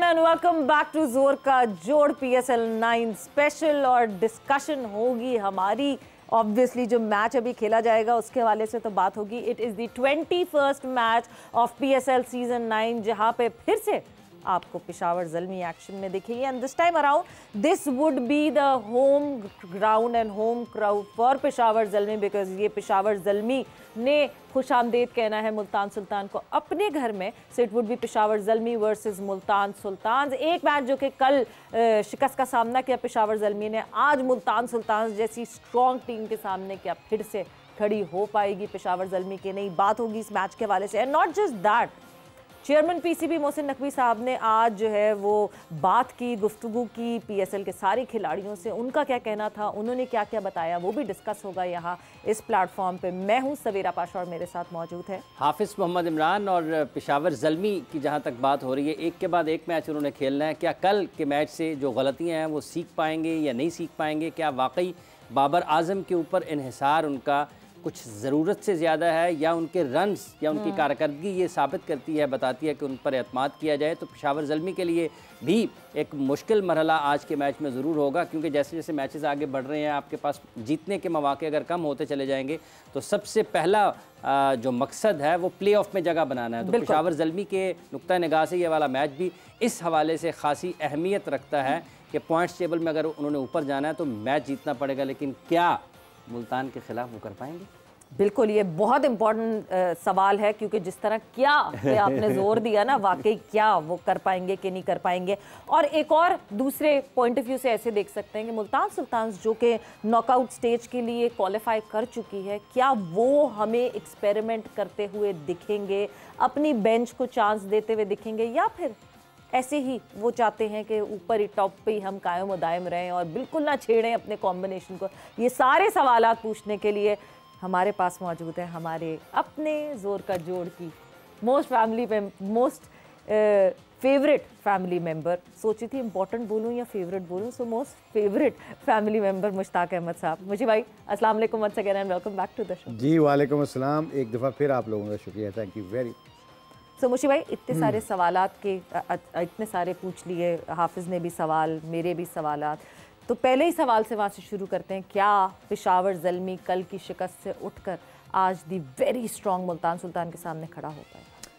And welcome back to जोर का जोड़ PSL 9 स्पेशल। और डिस्कशन होगी हमारी, ऑब्वियसली जो मैच अभी खेला जाएगा उसके हवाले से तो बात होगी। It is the 21st match of PSL season 9, जहां पे फिर से आपको पेशावर ज़ल्मी एक्शन में दिखेगी। And this time around this would be the home ground and home crowd for Peshawar Zalmi, because ये पेशावर ज़ल्मी ने खुशामदीद कहना है मुल्तान सुल्तान को अपने घर में। So it would be Peshawar Zalmi versus Multan Sultan. एक मैच जो कि कल शिकस्त का सामना किया पेशावर ज़ल्मी ने, आज मुल्तान सुल्तान जैसी स्ट्रॉन्ग टीम के सामने क्या फिर से खड़ी हो पाएगी पेशावर ज़ल्मी की? नहीं, बात होगी इस मैच के हवाले से। And not just that, chairman PCB Mohsin Naqvi साहब ने आज जो है वो बात की, गुफ्तगू की PSL के सारे खिलाड़ियों से। उनका क्या कहना था, उन्होंने क्या क्या बताया, वो भी डिस्कस होगा यहाँ इस प्लेटफॉर्म पे। मैं हूँ सवेरा पाशा और मेरे साथ मौजूद है हाफिज़ मोहम्मद इमरान। और पेशावर ज़ल्मी की जहाँ तक बात हो रही है, एक के बाद एक मैच उन्होंने खेलना है। क्या कल के मैच से जो गलतियाँ हैं वो सीख पाएंगे या नहीं सीख पाएंगे? क्या वाकई बाबर आजम के ऊपर इन्हिसार उनका कुछ ज़रूरत से ज़्यादा है, या उनके रन्स या उनकी कारकर्दगी ये साबित करती है, बताती है कि उन पर एतमाद किया जाए? तो पेशावर ज़ल्मी के लिए भी एक मुश्किल मरहला आज के मैच में ज़रूर होगा, क्योंकि जैसे जैसे मैचेस आगे बढ़ रहे हैं आपके पास जीतने के मौके अगर कम होते चले जाएंगे तो सबसे पहला जो मकसद है वो प्ले ऑफ में जगह बनाना है। तो पेशावर ज़ल्मी के नुक्ता निगाह से ये वाला मैच भी इस हवाले से खासी अहमियत रखता है कि पॉइंट्स टेबल में अगर उन्होंने ऊपर जाना है तो मैच जीतना पड़ेगा। लेकिन क्या मुल्तान के खिलाफ वो कर पाएंगे? बिल्कुल, ये बहुत इंपॉर्टेंट सवाल है, क्योंकि जिस तरह क्या पे आपने जोर दिया ना, वाकई क्या वो कर पाएंगे कि नहीं कर पाएंगे। और एक और दूसरे पॉइंट ऑफ व्यू से ऐसे देख सकते हैं कि मुल्तान सुल्तान जो कि नॉकआउट स्टेज के लिए क्वालिफाई कर चुकी है, क्या वो हमें एक्सपेरिमेंट करते हुए दिखेंगे, अपनी बेंच को चांस देते हुए दिखेंगे, या फिर ऐसे ही वो चाहते हैं कि ऊपर ही टॉप पे ही हम कायम दायम रहें और बिल्कुल ना छेड़ें अपने कॉम्बिनेशन को? ये सारे सवालात पूछने के लिए हमारे पास मौजूद है हमारे अपने जोर का जोड़ की मोस्ट फेवरेट फैमिली मेंबर। सोची थी इंपॉर्टेंट बोलूं या फेवरेट बोलूं, so most favourite family member Mushtaq Ahmed साहब। मुझे भाई अस्सलाम वालेकुम once again and welcome back to the show. जी वालेकुम अस्सलाम, एक दफ़ा फिर आप लोगों का शुक्रिया, thank you very. So Mushi भाई, इतने सारे सवालात के इतने सारे पूछ लिए, हाफिज़ ने भी सवाल, मेरे भी सवालात। तो पहले ही सवाल से वहाँ से शुरू करते हैं, क्या पेशावर ज़ल्मी कल की शिकस्त से उठकर आज दी वेरी स्ट्रॉन्ग मुल्तान सुल्तान के सामने खड़ा हो पाएगा?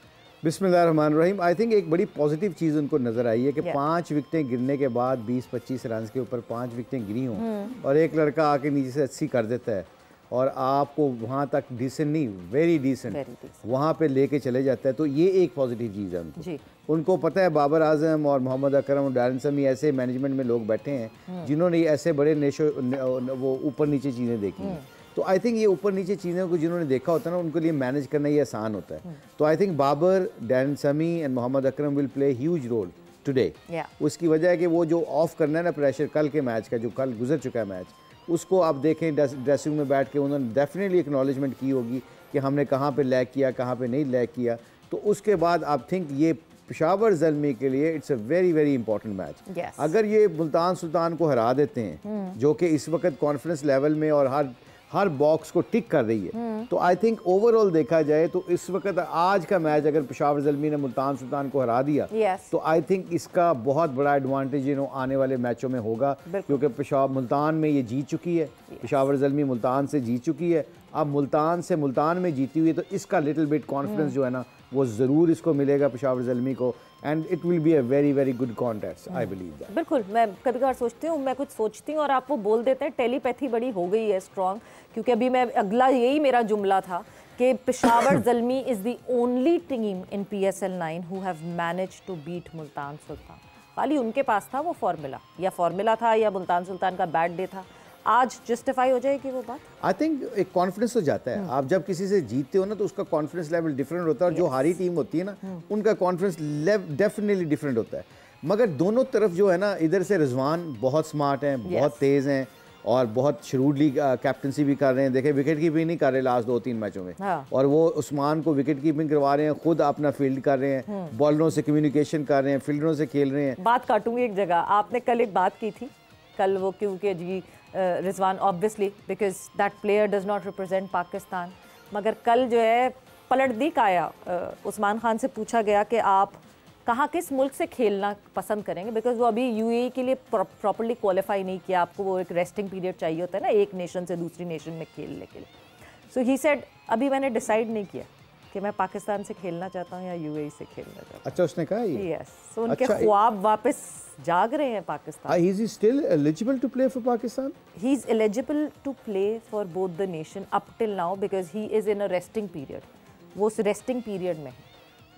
बिस्मिल्लाहिर्रहमानिर्रहीम। आई थिंक एक बड़ी पॉजिटिव चीज़ उनको नज़र आई है कि 5 विकेटें गिरने के बाद 20-25 रन के ऊपर 5 विकेटें गिरी हों और एक लड़का आके नीचे से 80 कर देता है और आपको वहाँ तक डिसेंट नहीं, वेरी डिसेंट वहाँ पे लेके चले जाता है, तो ये एक पॉजिटिव चीज़ है उनको। उनको पता है बाबर आजम और मोहम्मद अकरम और डैरन समी ऐसे मैनेजमेंट में लोग बैठे हैं जिन्होंने ऐसे बड़े वो ऊपर नीचे चीज़ें देखी हैं। तो आई थिंक ये ऊपर नीचे चीज़ों को जिन्होंने देखा होता है ना, उनके लिए मैनेज करना ये आसान होता है। तो I think Babar, Darren Sammy and Mohammad Akram will play huge role today. उसकी वजह है कि वो जो ऑफ करना है ना प्रेशर कल के मैच का, जो कल गुजर चुका है मैच, उसको आप देखें ड्रेसिंग में बैठ के उन्होंने डेफिनेटली एक्नॉलेजमेंट की होगी कि हमने कहाँ पे लैग किया, कहाँ पे नहीं लैग किया। तो उसके बाद आप थिंक ये पेशावर ज़ल्मी के लिए it's a very very important match. अगर ये मुल्तान सुल्तान को हरा देते हैं जो कि इस वक्त कॉन्फिडेंस लेवल में और हर बॉक्स को टिक कर रही है, तो आई थिंक ओवरऑल देखा जाए तो इस वक्त आज का मैच अगर पेशावर ज़ल्मी ने मुल्तान सुल्तान को हरा दिया तो आई थिंक इसका बहुत बड़ा एडवांटेज आने वाले मैचों में होगा, क्योंकि पेशावर मुल्तान में ये जीत चुकी है, पेशावर ज़ल्मी मुल्तान से जीत चुकी है। अब मुल्तान में जीती हुई है, तो इसका लिटिल बिट कॉन्फिडेंस जो है ना वो ज़रूर इसको मिलेगा पेशावर ज़ल्मी को, and it will be a very very good contest, I believe that. बिल्कुल, मैं कभी कभार सोचती हूँ, मैं कुछ सोचती हूँ और आप वो बोल देते हैं। टेलीपैथी बड़ी हो गई है स्ट्रॉन्ग, क्योंकि अभी मैं अगला यही मेरा जुमला था कि Peshawar Zalmi is the only team in PSL 9 who have managed to beat Multan Sultan. खाली उनके पास था वो फार्मूला था या मुल्तान सुल्तान का बैड डे था। आज जस्टिफाई हो जाएगी वो बात? आई थिंक एक कॉन्फिडेंस तो जाता है। आप जब किसी से जीतते हो ना तो उसका कॉन्फिडेंस लेवल डिफरेंट होता है, और जो हारी टीम होती है ना उनका कॉन्फिडेंस लेवल डेफिनेटली डिफरेंट होता है। मगर दोनों तरफ जो है ना, इधर से रिजवान बहुत स्मार्ट हैं, बहुत तेज़ हैं और बहुत शरूडली कैप्टनसी भी कर रहे हैं। देखें विकेट कीपिंग नहीं कर रहे लास्ट 2-3 मैचों में, और वो उस्मान को विकेट कीपिंग करवा रहे हैं, खुद अपना फील्ड कर रहे हैं, बॉलरों से कम्युनिकेशन कर रहे हैं, फील्डरों से खेल रहे हैं। बात काटूंगी एक जगह, आपने कल एक बात की थी, कल वो क्योंकि जी Rizwan obviously because that player does not represent Pakistan, मगर कल जो है पलट दी काया उस्मान खान से पूछा गया कि आप कहाँ किस मुल्क से खेलना पसंद करेंगे, बिकॉज वो अभी यूएई के लिए प्रॉपर्ली क्वालिफाई नहीं किया, आपको वो एक रेस्टिंग पीरियड चाहिए होता है ना एक नेशन से दूसरी नेशन में खेलने के लिए। सो ही सेड अभी मैंने डिसाइड नहीं किया कि मैं पाकिस्तान से खेलना चाहता हूँ या यूएई से खेलना चाहता हूँ। अच्छा, उसने कहा ये? यस, सो उनके ख्वाब वापस जाग रहे हैं Pakistan. Is he still eligible to play for Pakistan? He is eligible to play for both the nation up till now because he is in a resting period. वो उस रेस्टिंग पीरियड में है,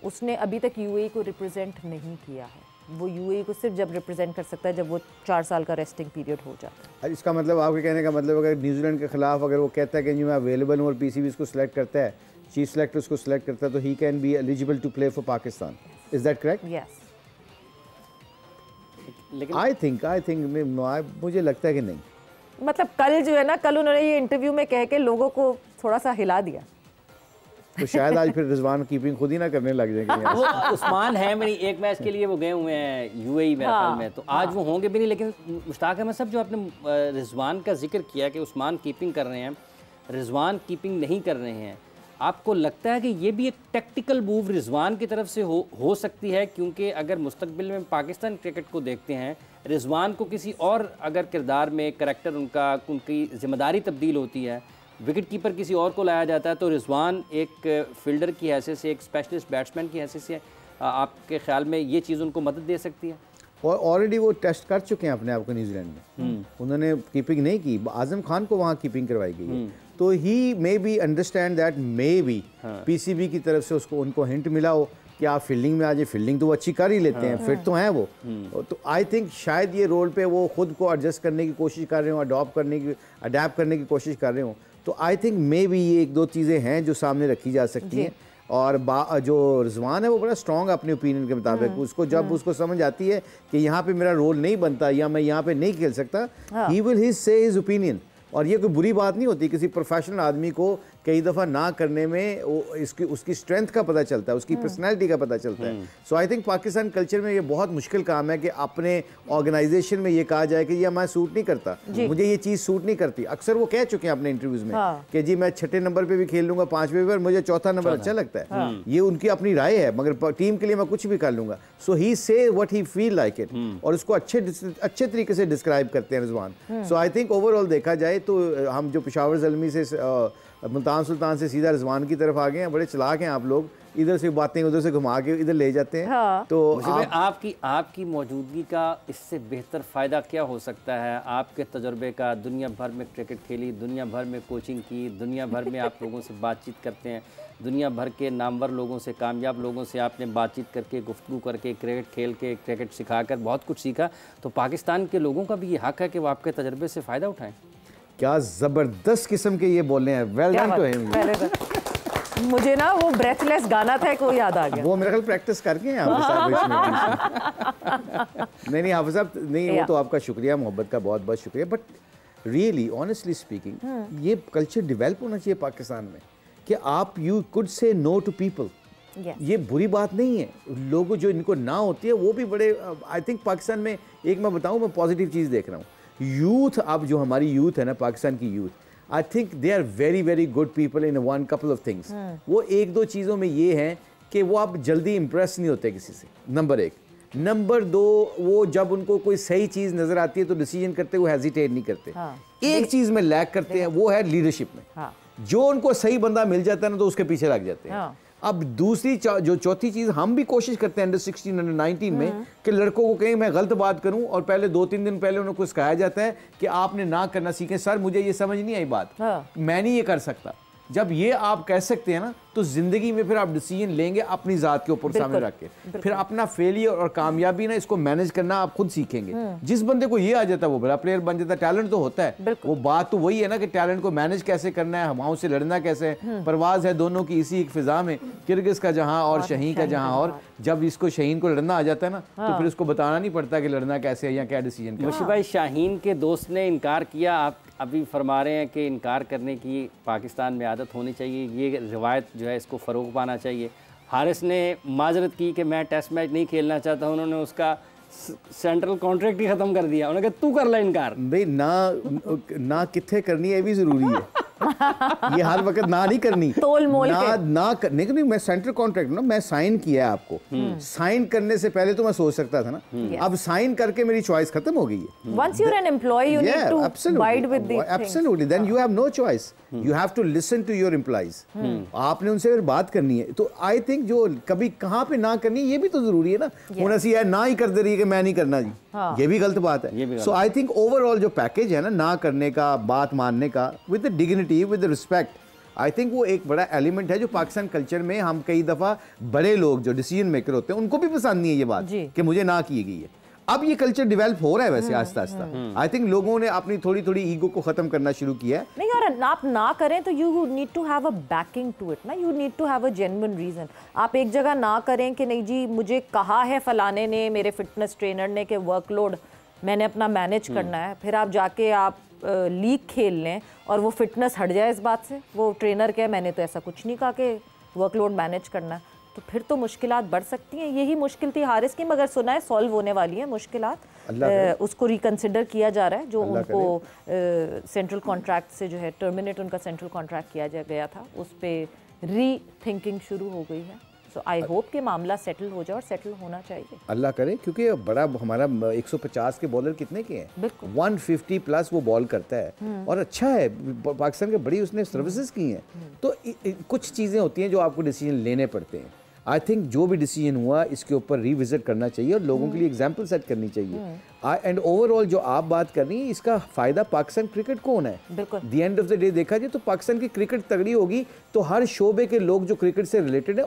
उसने अभी तक यूएई को रिप्रेजेंट नहीं किया है। वो यूएई को सिर्फ जब रिप्रेजेंट कर सकता है जब वो 4 साल का रेस्टिंग पीरियड हो जाता है। इसका मतलब आपके कहने का मतलब अगर न्यूजीलैंड के खिलाफ अगर वो कहता है कि मैं अवेलेबल हूँ और पीसीबी उसको सिलेक्ट करता है, चीफ सेलेक्टर उसको सिलेक्ट करता है, तो he can be eligible to play for Pakistan. Is that correct? Yes. लेकिन आई थिंक मुझे लगता है कि नहीं। मतलब कल जो है ना, कल उन्होंने ये इंटरव्यू में कह के लोगों को थोड़ा सा हिला दिया, तो शायद आज फिर रिजवान कीपिंग खुद ही ना करने लग जाएंगे। वो उस्मान है मेरी एक मैच के लिए वो गए हुए हैं यूएई मेरे ख्याल में, तो आज वो होंगे भी नहीं। लेकिन मुश्ताक अहमद साहब, जो आपने रिजवान का जिक्र किया कि उस्मान कीपिंग कर रहे हैं, रिजवान कीपिंग नहीं कर रहे हैं, आपको लगता है कि ये भी एक टैक्टिकल मूव रिजवान की तरफ से हो सकती है? क्योंकि अगर मुस्तकबिल में पाकिस्तान क्रिकेट को देखते हैं, रिजवान को किसी और अगर किरदार में करैक्टर उनकी जिम्मेदारी तब्दील होती है, विकेट कीपर किसी और को लाया जाता है, तो रिजवान एक फील्डर की हैसियत से, एक स्पेशलिस्ट बैट्समैन की हैसियत से आपके ख्याल में ये चीज़ उनको मदद दे सकती है? और ऑलरेडी वो टेस्ट कर चुके हैं अपने आप को न्यूजीलैंड में। उन्होंने कीपिंग नहीं की, आजम खान को वहाँ कीपिंग करवाई गई है, तो he may be understand that may be PCB की तरफ से उनको हिंट मिला हो कि आप फील्डिंग में आ जाए। फील्डिंग तो वो अच्छी कर ही लेते हैं, फिट तो हैं वो। तो आई थिंक शायद ये रोल पे वो खुद को एडजस्ट करने की कोशिश कर रहे हो, अडेप्ट करने की कोशिश कर रहे हो। तो आई थिंक मे बी ये 1-2 चीज़ें हैं जो सामने रखी जा सकती हैं। और जो रिजवान है वो बड़ा स्ट्रॉन्ग अपने ओपिनियन के मुताबिक, उसको जब उसको समझ आती है कि यहाँ पे मेरा रोल नहीं बनता या मैं यहाँ पे नहीं खेल सकता, he will say his opinion. और ये कोई बुरी बात नहीं होती किसी प्रोफेशनल आदमी को कई दफ़ा ना करने में, उसकी स्ट्रेंथ का पता चलता है, उसकी पर्सनैलिटी का पता चलता है। सो आई थिंक पाकिस्तान कल्चर में ये बहुत मुश्किल काम है कि अपने ऑर्गेनाइजेशन में ये कहा जाए कि ये मैं सूट नहीं करता, मुझे ये चीज़ सूट नहीं करती। अक्सर वो कह चुके हैं अपने इंटरव्यूज़ में कि जी मैं 6ठे नंबर पे भी खेल लूँगा, 5वें पर मुझे 4था नंबर अच्छा लगता है। ये उनकी अपनी राय है, मगर टीम के लिए मैं कुछ भी कर लूँगा। सो ही से what he feel like it, और उसको अच्छे तरीके से डिस्क्राइब करते हैं रिजवान। सो आई थिंक ओवरऑल देखा जाए तो हम जो पेशावर ज़ल्मी से मुल्तान सुल्तान से सीधा रिजवान की तरफ आ गए हैं। बड़े चलाक हैं आप लोग, इधर से बातें उधर से घुमा के इधर ले जाते हैं। तो आपकी मौजूदगी का इससे बेहतर फ़ायदा क्या हो सकता है? आपके तजुर्बे का, दुनिया भर में क्रिकेट खेली, दुनिया भर में कोचिंग की, दुनिया भर में आप लोगों से बातचीत करते हैं, दुनिया भर के नामवर लोगों से, कामयाब लोगों से आपने बातचीत करके, गुफ्तगू करके, क्रिकेट खेल के, क्रिकेट सिखाकर बहुत कुछ सीखा। तो पाकिस्तान के लोगों का भी ये हक़ है कि वो आपके तजुर्बे से फ़ायदा उठाएँ। क्या ज़बरदस्त किस्म के ये बोल रहे हैं, वेल डन टू हिम। मुझे ना वो ब्रेथलेस गाना था को याद आ गया। वो मेरे ख्याल प्रैक्टिस करके हैं नहीं हाफिज़ साहब, नहीं वो तो आपका शुक्रिया, मोहब्बत का बहुत बहुत शुक्रिया। बट रियली ऑनेस्टली स्पीकिंग ये कल्चर डेवलप होना चाहिए पाकिस्तान में कि आप you could say no to people. ये बुरी बात नहीं है, लोगों जो इनको ना होती है वो भी बड़े, आई थिंक पाकिस्तान में एक मैं बताऊँ, मैं पॉजिटिव चीज़ देख रहा हूँ। यूथ, अब जो हमारी यूथ है ना, पाकिस्तान की youth, I think they are very very good people in one couple of things. वो 1-2 चीज़ों में ये हैं कि वो आप जल्दी इम्प्रेस नहीं होते किसी से, नंबर 1। नंबर 2, वो जब उनको कोई सही चीज़ नज़र आती है तो डिसीजन करते हुए हेजिटेट नहीं करते। एक चीज़ में लैक करते हैं, वो है लीडरशिप में। जो उनको सही बंदा मिल जाता है ना तो उसके पीछे लग जाते हैं। अब दूसरी जो चौथी चीज़ हम भी कोशिश करते हैं अंडर 16 अंडर 19 में कि लड़कों को कहीं मैं गलत बात करूं और पहले 2-3 दिन पहले उनको सिखाया जाता है कि आपने ना करना सीखें। सर मुझे ये समझ नहीं आई बात, मैं नहीं ये कर सकता। जब ये आप कह सकते हैं ना तो ज़िंदगी में फिर आप डिसीजन लेंगे अपनी ज़ात के ऊपर सामने रख के, फिर अपना फेलियर और कामयाबी ना इसको मैनेज करना आप खुद सीखेंगे। जिस बंदे को ये आ जाता है वो बड़ा प्लेयर बन जाता है, टैलेंट तो होता है, वो बात तो वही है ना कि टैलेंट को मैनेज कैसे करना है, हवाओं से लड़ना कैसे है। परवाज़ है दोनों की इसी एक फिजा में, किर्गिज़ का जहाँ और शहीन का जहाँ। और जब इसको शहीन को लड़ना आ जाता है ना तो फिर उसको बताना नहीं पड़ता कि लड़ना कैसे है या क्या डिसीजन। मुशीब भाई, शाहीन के दोस्त ने इनकार किया, आप अभी फरमा रहे हैं कि इनकार करने की पाकिस्तान में आदत होनी चाहिए, ये रिवायत जो है इसको फ़रोग़ पाना चाहिए। हारिस ने माजरत की कि मैं टेस्ट मैच नहीं खेलना चाहता, उन्होंने उसका सेंट्रल कॉन्ट्रैक्ट ही ख़त्म कर दिया। उन्होंने कहा तू कर ले इनकार। भाई ना कितने करनी है ये भी ज़रूरी है। ये हर वक्त ना नहीं करनी, तोल मोल ना करने के नहीं। मैं सेंट्रल कॉन्ट्रैक्ट ना, मैं साइन किया है आपको, साइन करने से पहले तो मैं सोच सकता था ना, अब साइन करके मेरी चॉइस खत्म हो गई है। Once you're an employee, you need to abide with the things. Absolutely. Then you have no choice. You have to listen to your employees. आपने उनसे फिर बात करनी है। तो आई थिंक जो कभी कहाँ पे ना करनी ये भी तो जरूरी है ना। होना सी है ना ही कर दे रही है कि मैं नहीं करना जी, ये भी गलत बात है। सो आई थिंक ओवरऑल जो पैकेज है ना करने का, बात मानने का, with the dignity, with the respect, I think वो एक बड़ा एलिमेंट है जो पाकिस्तान कल्चर में हम कई दफा बड़े लोग जो डिसीजन मेकर होते हैं उनको भी पसंद नहीं है ये बात कि मुझे ना की गई है। अब ये कल्चर डेवलप हो रहा है वैसे आस्ता आस्ता। आई थिंक लोगों ने अपनी थोड़ी थोड़ी ईगो को खत्म करना शुरू किया है। नहीं, और आप ना करें तो you need to have a backing to it ना, you need to have a genuine reason. आप एक जगह ना करें कि नहीं जी मुझे कहा है फलाने ने, मेरे फिटनेस ट्रेनर ने, कि वर्कलोड मैंने अपना मैनेज करना है, फिर आप जाके आप लीग खेल लें और वो फिटनेस हट जाए इस बात से, वो ट्रेनर कहे मैंने तो ऐसा कुछ नहीं कहा कि वर्कलोड मैनेज करना है, तो फिर तो मुश्किलात बढ़ सकती हैं। यही मुश्किल थी हारिस की, मगर सुना है सॉल्व होने वाली है मुश्किलात। उसको रिकंसिडर किया जा रहा है, जो उनको सेंट्रल कॉन्ट्रैक्ट से जो है टर्मिनेट उनका सेंट्रल कॉन्ट्रैक्ट किया गया था, उस पर री थिंकिंग शुरू हो गई है। सो आई होप कि मामला सेटल हो जाए, और सेटल होना चाहिए, अल्लाह करे, क्योंकि बड़ा हमारा 150 के बॉलर कितने के हैं, 150 प्लस वो बॉल करता है और अच्छा है। पाकिस्तान के बड़ी उसने सर्विसेज की हैं। तो कुछ चीज़ें होती हैं जो आपको डिसीजन लेने पड़ते हैं। आई थिंक जो भी डिसीजन हुआ इसके ऊपर रिविजिट करना चाहिए और लोगों के लिए एग्जाम्पल सेट करनी चाहिए। एंड ओवरऑल जो आप बात कर रही हैं इसका फायदा पाकिस्तान क्रिकेट को होना है। बिल्कुल, the end of the day देखा जाए तो पाकिस्तान की क्रिकेट तगड़ी होगी तो हर शोबे के लोग जो क्रिकेट से रिलेटेड है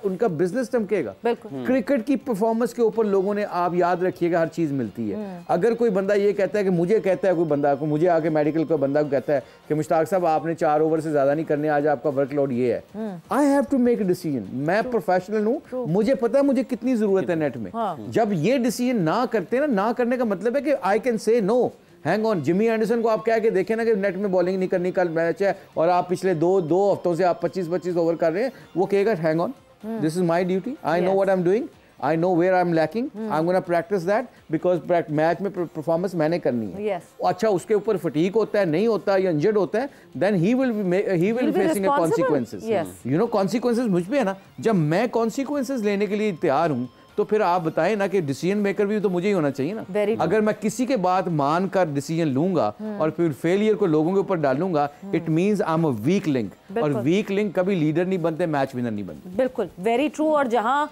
उनका बिजनेस चमकेगा। क्रिकेट की परफॉर्मेंस के ऊपर लोगों ने, आप याद रखिएगा, हर चीज मिलती है। अगर कोई बंदा ये कहता है कि मुझे कहता है कोई बंदा को, मुझे आके मेडिकल का बंदा को कहता है कि मुश्ताक साहब आपने 4 ओवर से ज्यादा नहीं करने, आज आपका वर्कलोड ये है, I have to make a decision. मैं प्रोफेशनल हूँ, मुझे पता है मुझे कितनी जरूरत है नेट में। जब ये डिसीजन ना करते ना करने का मतलब है कि I can say no, hang on. Jimmy Anderson को आप कह के देखें ना कि नेट में बॉलिंग नहीं करनी, कल मैच है और आप पिछले दो हफ्तों से आप 25-25 ओवर कर रहे हैं, वो कहेगा hang on, this is my duty, I know what I am doing, I know where I am lacking, I am gonna practice that because match में परफॉर्मेंस मैंने करनी है। अच्छा, उसके ऊपर फटीक होता है, नहीं होता या इंजर्ड होता है, then he will facing consequences. You know consequences मुझ पे है ना। जब मैं कॉन्सिक्वेंसेस लेने के लिए तैयार हूँ तो फिर आप बताएं ना कि डिसीजन मेकर भी तो मुझे ही होना चाहिए ना। अगर मैं किसी के बात मानकर डिसीजन लूंगा और फिर फेलियर को लोगों के ऊपर डालूंगा, it means I am a weak link, और वीक लिंक कभी लीडर नहीं बनते, मैच विनर नहीं बनते। बिल्कुल, वेरी ट्रू। और जहां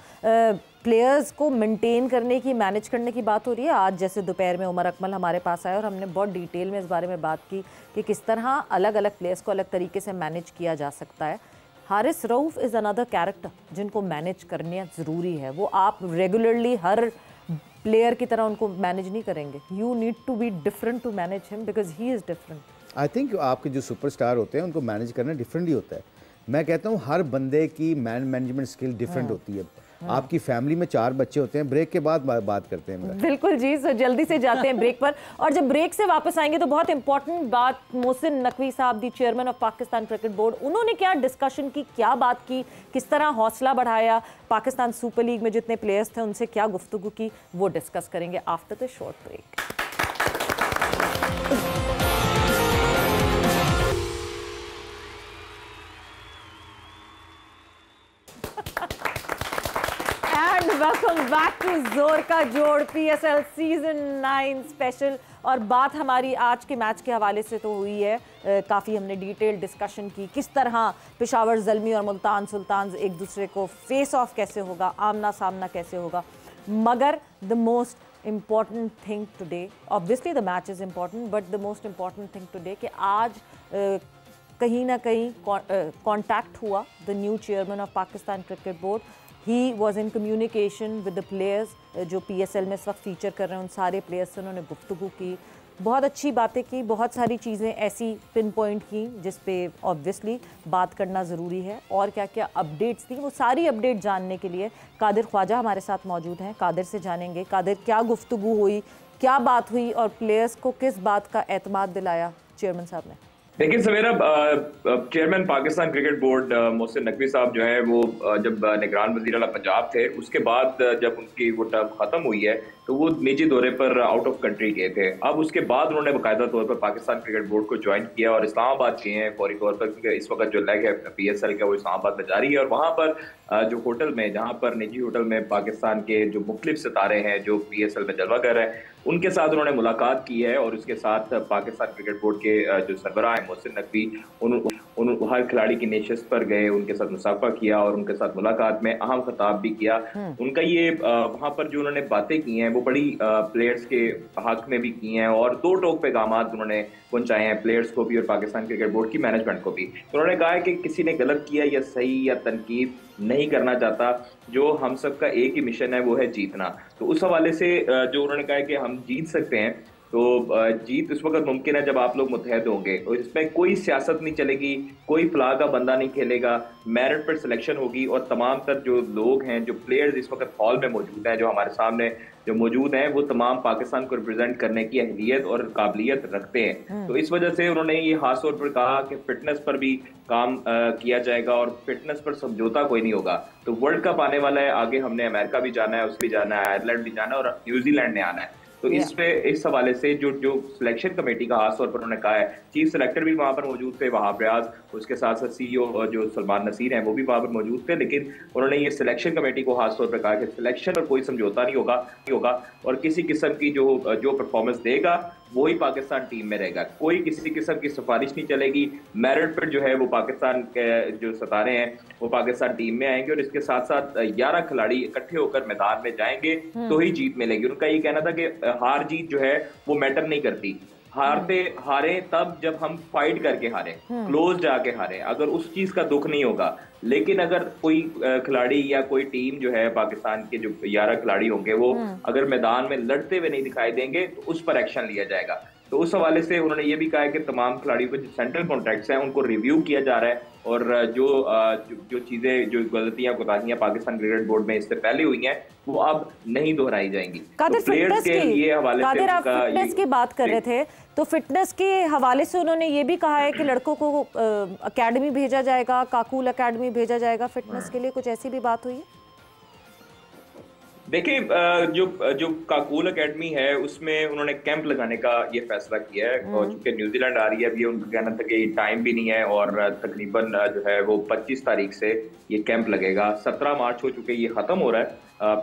प्लेयर्स को मेंटेन करने की, मैनेज करने की बात हो रही है, आज जैसे दोपहर में उमर अकमल हमारे पास आए और हमने बहुत डिटेल में इस बारे में बात की कि किस तरह अलग अलग प्लेयर्स को अलग तरीके से मैनेज किया जा सकता है। Haris Rauf is another character जिनको मैनेज करना ज़रूरी है। वो आप रेगुलरली हर प्लेयर की तरह उनको मैनेज नहीं करेंगे। You need to be different to manage him because he is different. I think आपके जो सुपरस्टार होते हैं उनको मैनेज करना डिफरेंट ही होता है। मैं कहता हूँ हर बंदे की मैनेजमेंट स्किल डिफरेंट होती है। आपकी फैमिली में 4 बच्चे होते हैं, ब्रेक के बाद बात करते हैं। बिल्कुल जी, सो जल्दी से जाते हैं ब्रेक पर, और जब ब्रेक से वापस आएंगे तो बहुत इंपॉर्टेंट बात, मोहसिन नकवी साहब the chairman of Pakistan cricket board, उन्होंने क्या डिस्कशन की, क्या बात की, किस तरह हौसला बढ़ाया, पाकिस्तान सुपर लीग में जितने प्लेयर्स थे उनसे क्या गुफ्तगू की, वो डिस्कस करेंगे after the short break. Welcome back to जोर का जोड़ PSL सीजन 9 स्पेशल। और बात हमारी आज के मैच के हवाले से तो हुई है, काफ़ी हमने डिटेल डिस्कशन की, किस तरह पेशावर ज़ल्मी और मुल्तान सुल्तान एक दूसरे को फेस ऑफ कैसे होगा, आमना सामना कैसे होगा। मगर the most important thing today, obviously the match is important, but the most important thing today कि आज कहीं ना कहीं कॉन्टैक्ट हुआ the new chairman of Pakistan cricket board. He was in communication with the players जो PSL में इस वक्त फीचर कर रहे हैं, उन सारे प्लेयर्स से उन्होंने गुफ्तगू की, बहुत अच्छी बातें की, बहुत सारी चीज़ें ऐसी पिन पॉइंट की जिस पे ऑब्वियसली बात करना ज़रूरी है। और क्या क्या अपडेट्स थी, वो सारी अपडेट जानने के लिए कादिर ख्वाजा हमारे साथ मौजूद हैं। कादिर से जानेंगे, कादिर क्या गुफ्तगू हुई, क्या बात हुई और प्लेयर्स को किस बात का एतमाद दिलाया चेयरमैन साहब ने। लेकिन सवेरा chairman Pakistan cricket board Mohsin Naqvi साहब जो है वो जब निगरान वज़ीर आला पंजाब थे, उसके बाद जब उनकी वो टर्म ख़त्म हुई है, तो वो निजी दौरे पर आउट ऑफ कंट्री गए थे। अब उसके बाद उन्होंने बाकायदा तौर पर पाकिस्तान क्रिकेट बोर्ड को ज्वाइन किया और इस्लामाबाद गए हैं फौरी तौर पर, क्योंकि इस वक्त जो लेग है PSL का वो इस्लामाबाद में जारी है। और वहाँ पर जो होटल में, जहाँ पर निजी होटल में पाकिस्तान के जो मुख्तलिफ सितारे हैं जो PSL में जलवागर है, उनके साथ उन्होंने मुलाकात की है। और उसके साथ पाकिस्तान क्रिकेट बोर्ड के जो सरबराह हैं मोहसिन नकवी, हर खिलाड़ी की नशिस्त पर गए, उनके साथ मुसाफा किया और उनके साथ मुलाकात में अहम खिताब भी किया। उनका ये वहाँ पर जो उन्होंने बातें की हैं वो बड़ी प्लेयर्स के हक में भी की हैं और दो टोक पैगाम उन्होंने पहुंचाए हैं प्लेयर्स को भी और पाकिस्तान क्रिकेट बोर्ड की मैनेजमेंट को भी। उन्होंने कहा है कि किसी ने गलत किया या सही या तनकीद नहीं करना चाहता, जो हम सब का एक ही मिशन है वो है जीतना। तो उस हवाले से जो उन्होंने कहा है कि हम जीत सकते हैं, तो जीत उस वक्त मुमकिन है जब आप लोग मुत्तहद होंगे और इसमें कोई सियासत नहीं चलेगी, कोई फलाह का बंदा नहीं खेलेगा, मेरिट पर सिलेक्शन होगी और तमाम तर जो लोग हैं, जो प्लेयर्स इस वक्त हॉल में मौजूद हैं, जो हमारे सामने जो मौजूद हैं, वो तमाम पाकिस्तान को रिप्रेजेंट करने की अहलियत और काबिलियत रखते हैं। तो इस वजह से उन्होंने ये खास तौर पर कहा कि फिटनेस पर भी काम किया जाएगा और फिटनेस पर समझौता कोई नहीं होगा। तो वर्ल्ड कप आने वाला है, आगे हमने अमेरिका भी जाना है, उस भी जाना है, आयरलैंड भी जाना है और न्यूजीलैंड ने आना है। तो इस हवाले से जो सिलेक्शन कमेटी का खास तौर पर उन्होंने कहा है, चीफ सिलेक्टर भी वहां पर मौजूद थे वहाब रियाज, उसके साथ साथ CEO जो सलमान नसीर हैं वो भी वहां पर मौजूद थे। लेकिन उन्होंने ये सिलेक्शन कमेटी को खास तौर पर कहा कि सिलेक्शन पर कोई समझौता नहीं होगा और किसी किस्म की जो परफॉर्मेंस देगा वही पाकिस्तान टीम में रहेगा। कोई किसी किस्म की सिफारिश नहीं चलेगी। मेरिट पर जो है वो पाकिस्तान के जो सितारे हैं वो पाकिस्तान टीम में आएंगे और इसके साथ साथ 11 खिलाड़ी इकट्ठे होकर मैदान में जाएंगे तो ही जीत मिलेगी। उनका ये कहना था कि हार जीत जो है वो मैटर नहीं करती, हारे तब जब हम फाइट करके हारे, क्लोज जाके हारे, अगर उस चीज का दुख नहीं होगा। लेकिन अगर कोई खिलाड़ी या कोई टीम जो है पाकिस्तान के जो 11 खिलाड़ी होंगे वो अगर मैदान में लड़ते हुए नहीं दिखाई देंगे तो उस पर एक्शन लिया जाएगा। तो उस हवाले से उन्होंने ये भी कहा है कि तमाम खिलाड़ियों के जो सेंट्रल कॉन्ट्रैक्ट्स हैं उनको रिव्यू किया जा रहा है और जो चीजें, जो गलतियां कोताहियां पाकिस्तान क्रिकेट बोर्ड में इससे पहले हुई हैं वो अब नहीं दोहराई जाएंगी। कादिर, फिटनेस की बात कर रहे थे, तो फिटनेस के हवाले से उन्होंने ये भी कहा है कि लड़कों को अकेडमी भेजा जाएगा, काकूल अकेडमी भेजा जाएगा फिटनेस के लिए, कुछ ऐसी भी बात हुई है? देखिए, जो काकूल एकेडमी है उसमें उन्होंने कैंप लगाने का ये फैसला किया है और चूंकि न्यूजीलैंड आ रही है, अभी उनका कहना था कि टाइम भी नहीं है और तकरीबन जो है वो 25 तारीख से ये कैंप लगेगा। 17 मार्च हो चुके, ये खत्म हो रहा है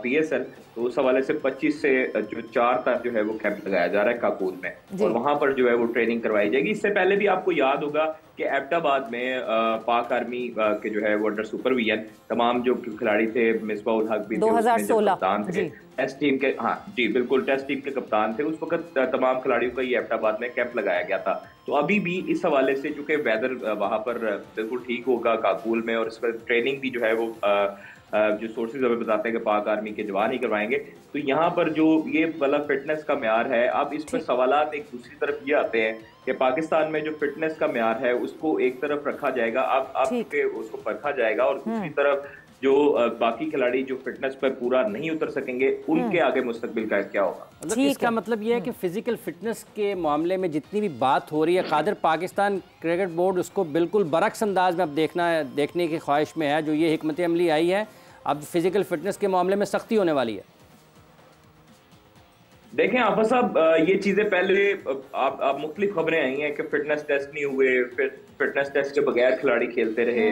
PSL, तो उस हवाले से 25 से जो 4 तक जो है वो कैंप लगाया जा रहा है काकूल में और वहां पर जो है वो ट्रेनिंग करवाई जाएगी। इससे पहले भी आपको याद होगा कि एबटाबाद में पाक आर्मी के जो है वो अंडर सुपरविजन तमाम जो खिलाड़ी थे, मिसबाह उल हक भी 2016 कप्तान थे टेस्ट टीम के, हाँ जी बिल्कुल, टेस्ट टीम के कप्तान थे। उस वक्त तमाम खिलाड़ियों का ये एबटाबाद में कैंप लगाया गया था। तो अभी भी इस हवाले से चूंकि वेदर वहां पर बिल्कुल ठीक होगा काकूल में और इस पर ट्रेनिंग भी जो है वो जो सोर्सेज हमें बताते हैं कि पाक आर्मी के जवान ही करवाएंगे। तो यहाँ पर जो ये वाला फिटनेस का म्यार है, अब इस पर सवालात एक दूसरी तरफ ये आते हैं कि पाकिस्तान में जो फिटनेस का म्यार है उसको एक तरफ रखा जाएगा, अब उसको परखा जाएगा और दूसरी तरफ जो बाकी खिलाड़ी जो फिटनेस पर पूरा नहीं उतर सकेंगे उनके आगे मुस्तकबिल का क्या होगा। मतलब इसका मतलब यह है कि फिजिकल फिटनेस के मामले में जितनी भी बात हो रही है, कादिर, पाकिस्तान क्रिकेट बोर्ड उसको बिल्कुल बरक्स अंदाज में अब देखने की ख्वाहिश में है। जो ये हिकमत अमली आई है, अब फिजिकल फिटनेस के मामले में सख्ती होने वाली है। देखें आफा साहब, ये चीजें पहले आप मुख्तलिफ खबरें आई हैं कि फिटनेस टेस्ट नहीं हुए, फिटनेस टेस्ट के बगैर खिलाड़ी खेलते रहे,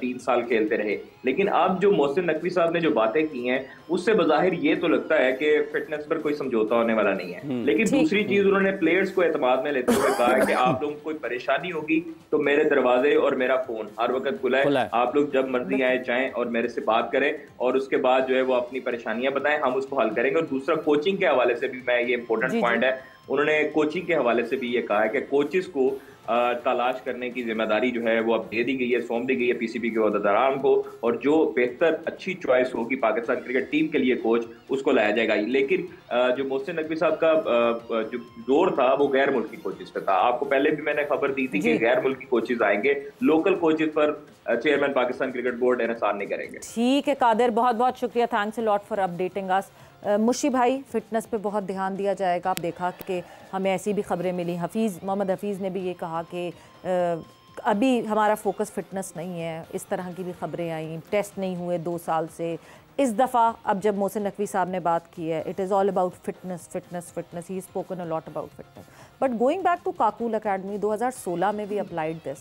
3 साल खेलते रहे। लेकिन अब जो मोहसिन नकवी साहब ने जो बातें की हैं उससे बज़ाहिर ये तो लगता है कि फिटनेस पर कोई समझौता होने वाला नहीं है। लेकिन दूसरी चीज उन्होंने प्लेयर्स को एतमाद में लेते हुए कहा है कि आप लोगों को कोई परेशानी होगी तो मेरे दरवाजे और मेरा फोन हर वक्त खुला है, आप लोग जब मर्जी आए जाएं और मेरे से बात करें और उसके बाद जो है वो अपनी परेशानियां बताएं, हम उसको हल करेंगे। और दूसरा, कोचिंग के हवाले से भी मैं, ये इंपॉर्टेंट पॉइंट है, उन्होंने कोचिंग के हवाले से भी ये कहा है कि कोचेस को तलाश करने की जिम्मेदारी जो है वो अब दे दी गई है, सौंप दी गई है PCB के अहदेदारान को और जो बेहतर अच्छी चॉइस होगी पाकिस्तान क्रिकेट टीम के लिए कोच, उसको लाया जाएगा। लेकिन जो मोहसिन नकवी साहब का जो जोर था वो गैर मुल्की कोचेस पे था। आपको पहले भी मैंने खबर दी थी कि गैर मुल्की कोचेस आएंगे, लोकल कोचेस पर चेयरमैन पाकिस्तान क्रिकेट बोर्ड एहसान नहीं करेंगे। ठीक है कादिर, बहुत बहुत शुक्रिया, thanks a lot for updating us. Mushi भाई, फिटनेस पे बहुत ध्यान दिया जाएगा। आप देखा कि हमें ऐसी भी खबरें मिली, मोहम्मद हफीज़ ने भी ये कहा कि अभी हमारा फोकस फिटनेस नहीं है, इस तरह की भी खबरें आई, टेस्ट नहीं हुए 2 साल से। इस दफ़ा अब जब मोहसिन नकवी साहब ने बात की है, it is all about fitness fitness fitness, he spoken a lot about fitness. But going back to Kakul academy, 2016 में भी अप्लाइड दिस।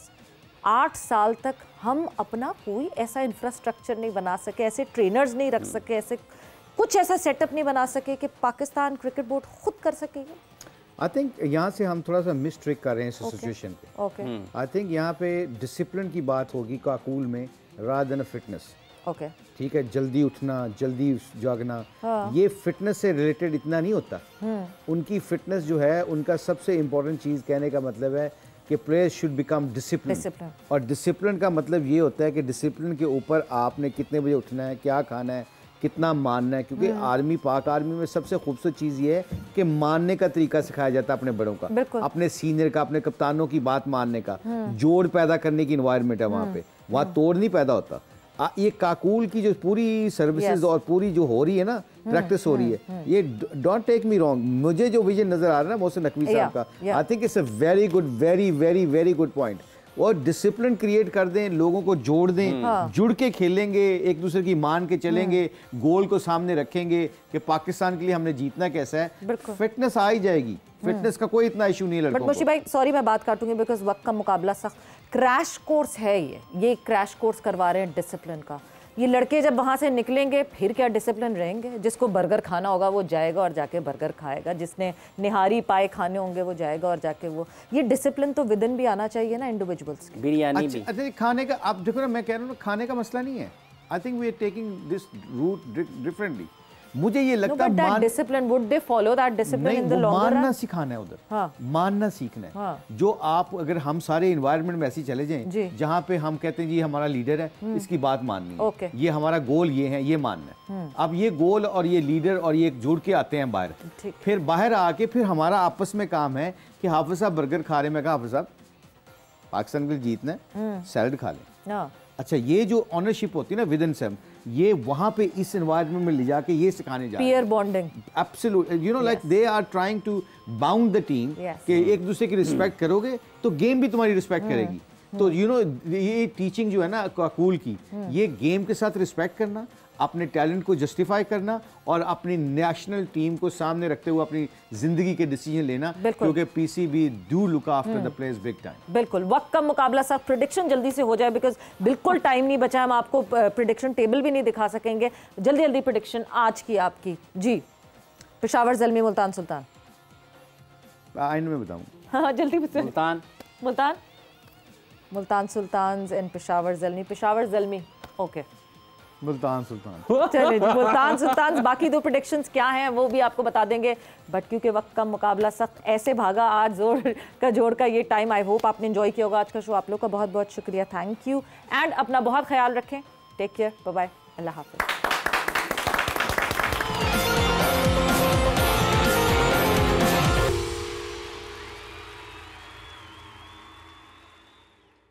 8 साल तक हम अपना कोई ऐसा इंफ्रास्ट्रक्चर नहीं बना सके, ऐसे ट्रेनर्स नहीं रख सके, ऐसे कुछ ऐसा सेटअप नहीं बना सके कि पाकिस्तान क्रिकेट बोर्ड खुद कर सकेगा। आई थिंक यहाँ से हम थोड़ा सा मिस ट्रिक कर रहे हैं इस सिचुएशन पे। ओके आई थिंक यहाँ पे डिसिप्लिन की बात होगी काकूल में रादर देन फिटनेस। ओके ठीक है, जल्दी उठना, जल्दी जागना, ये फिटनेस से रिलेटेड इतना नहीं होता। उनकी फिटनेस जो है, उनका सबसे इम्पोर्टेंट चीज़ कहने का मतलब है कि प्लेयर्स शुड बिकम डिसिप्लिन। और डिसिप्लिन का मतलब ये होता है कि डिसिप्लिन के ऊपर आपने कितने बजे उठना है, क्या खाना है, कितना मानना है। क्योंकि आर्मी, पाक आर्मी में सबसे खूबसूरत चीज़ ये है कि मानने का तरीका सिखाया जाता है अपने बड़ों का, अपने सीनियर का, अपने कप्तानों की बात मानने का। जोड़ पैदा करने की इन्वायरमेंट है वहाँ पे, वहाँ तोड़ नहीं पैदा होता। ये काकूल की जो पूरी सर्विसेज और पूरी जो हो रही है ना, प्रैक्टिस हो रही है, ये डोंट टेक मी रॉन्ग, मुझे जो विजन नजर आ रहा है ना मोहसिन नकवी साहब का, I think it's a very good, very very very good point. और डिसिप्लिन क्रिएट कर दें, लोगों को जोड़ दें, जुड़ के खेलेंगे, एक दूसरे की मान के चलेंगे, गोल को सामने रखेंगे कि पाकिस्तान के लिए हमने जीतना कैसा है। फिटनेस आ ही जाएगी, फिटनेस का कोई इतना इशू नहीं है लड़कों को। बट मुशी भाई सॉरी मैं बात काटूंगी बिकॉज वक्त का मुकाबला सख्त। क्रैश कोर्स है ये क्रैश कोर्स करवा रहे हैं डिसिप्लिन का। ये लड़के जब वहाँ से निकलेंगे फिर क्या डिसिप्लिन रहेंगे? जिसको बर्गर खाना होगा वो जाएगा और जाके बर्गर खाएगा, जिसने निहारी पाए खाने होंगे वो जाएगा और जाके वो, ये डिसिप्लिन तो विद इन भी आना चाहिए ना इंडिविजुअल्स की। बिरयानी भी अच्छा खाने का, आप देखो ना, मैं कह रहा हूँ खाने का मसला नहीं है। I think we are taking this route differently. मुझे ये लगता है discipline, would they follow that discipline in the long run? मानना सिखाना है उधर, मानना सीखना है। जो आप, अगर हम सारे एनवायरनमेंट में ऐसे चले जाएं जहाँ पे हम कहते हैं जी हमारा लीडर है, इसकी बात माननी है, ये हमारा गोल ये है, ये मानना है। अब ये गोल और ये लीडर और ये जुड़ के आते हैं बाहर, फिर बाहर आके फिर हमारा आपस में काम है कि हाफिज साहब बर्गर खा रहे हैं, मैं कहा हाफिज साहब पाकिस्तान के लिए जीतना है, सैलड खा लें। अच्छा, ये जो ऑनरशिप होती है ना विद इन सेम, ये वहां पे इस एनवायरनमेंट में ले जाके ये सिखाने जा रहे हैं। Peer bonding, absolute, you know, like they are trying to bound the team कि एक दूसरे की रिस्पेक्ट करोगे तो गेम भी तुम्हारी रिस्पेक्ट करेगी। तो यू नो, ये टीचिंग जो है ना काकूल की, ये गेम के साथ रिस्पेक्ट करना, अपने टैलेंट को जस्टिफाई करना और अपनी नेशनल टीम को सामने रखते हुए अपनी जिंदगी के डिसीजन लेना, क्योंकि PCB do look after the players big time. बिल्कुल, वक्त का मुकाबला सब प्रेडिक्शन जल्दी से हो जाए बिकॉज बिल्कुल टाइम नहीं बचा, हम आपको प्रेडिक्शन टेबल भी नहीं दिखा सकेंगे। जल्दी जल्दी प्रेडिक्शन आज की आपकी जी। पेशावर ज़ल्मी मुल्तान सुल्तान, आइन में बताऊं। हाँ जल्दी बताओ। Multan Multan Multan sultan and Peshawar Zalmi. Peshawar Zalmi, okay, Multan Sultan. चलिए जी, मुल्तान सुल्तान। बाकी 2 प्रेडिक्शंस क्या हैं वो भी आपको बता देंगे, बट क्योंकि वक्त का मुकाबला सख्त ऐसे भागा आज, जोड़ का ये टाइम। आई होप आपने एंजॉय किया होगा आज का शो। आप लोग का बहुत बहुत शुक्रिया, थैंक यू, एंड अपना बहुत ख्याल रखें। टेक केयर, बाय बाय, अल्लाह हाफिज़।